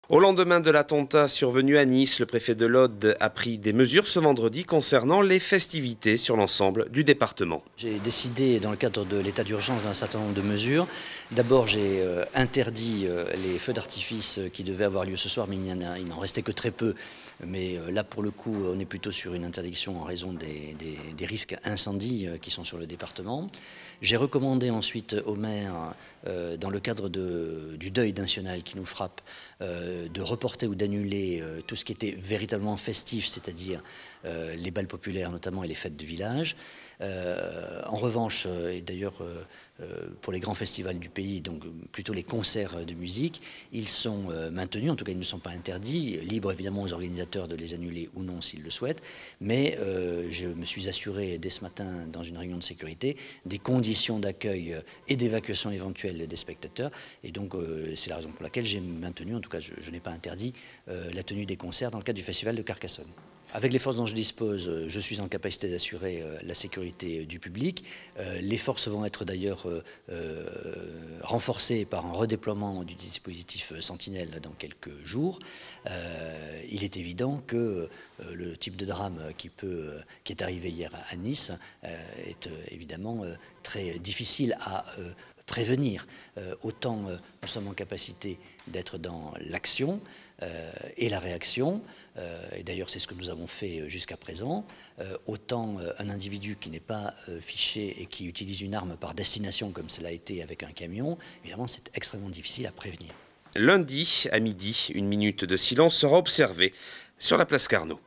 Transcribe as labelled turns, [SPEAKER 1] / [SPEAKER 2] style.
[SPEAKER 1] Au lendemain de l'attentat survenu à Nice, le préfet de l'Aude a pris des mesures ce vendredi concernant les festivités sur l'ensemble du département.
[SPEAKER 2] J'ai décidé, dans le cadre de l'état d'urgence, d'un certain nombre de mesures. D'abord, j'ai interdit les feux d'artifice qui devaient avoir lieu ce soir, mais il n'en restait que très peu. Mais là, pour le coup, on est plutôt sur une interdiction en raison des risques incendies qui sont sur le département. J'ai recommandé ensuite aux maires, dans le cadre du deuil national qui nous frappe, de reporter ou d'annuler tout ce qui était véritablement festif, c'est-à-dire les bals populaires notamment et les fêtes de village. En revanche, et d'ailleurs pour les grands festivals du pays, donc plutôt les concerts de musique, ils sont maintenus, en tout cas ils ne sont pas interdits, libre évidemment aux organisateurs de les annuler ou non s'ils le souhaitent, mais je me suis assuré dès ce matin dans une réunion de sécurité des conditions d'accueil et d'évacuation éventuelle des spectateurs, et donc c'est la raison pour laquelle j'ai maintenu, en tout cas je n'ai pas interdit la tenue des concerts dans le cadre du festival de Carcassonne. Avec les forces dont je dispose, je suis en capacité d'assurer la sécurité du public. Les forces vont être d'ailleurs renforcées par un redéploiement du dispositif Sentinelle dans quelques jours. Il est évident que le type de drame qui est arrivé hier à Nice est évidemment très difficile à prévenir. Autant nous sommes en capacité d'être dans l'action et la réaction, et d'ailleurs c'est ce que nous avons fait jusqu'à présent, autant un individu qui n'est pas fiché et qui utilise une arme par destination comme cela a été avec un camion, évidemment c'est extrêmement difficile à prévenir.
[SPEAKER 1] Lundi, à midi, une minute de silence sera observée sur la place Carnot.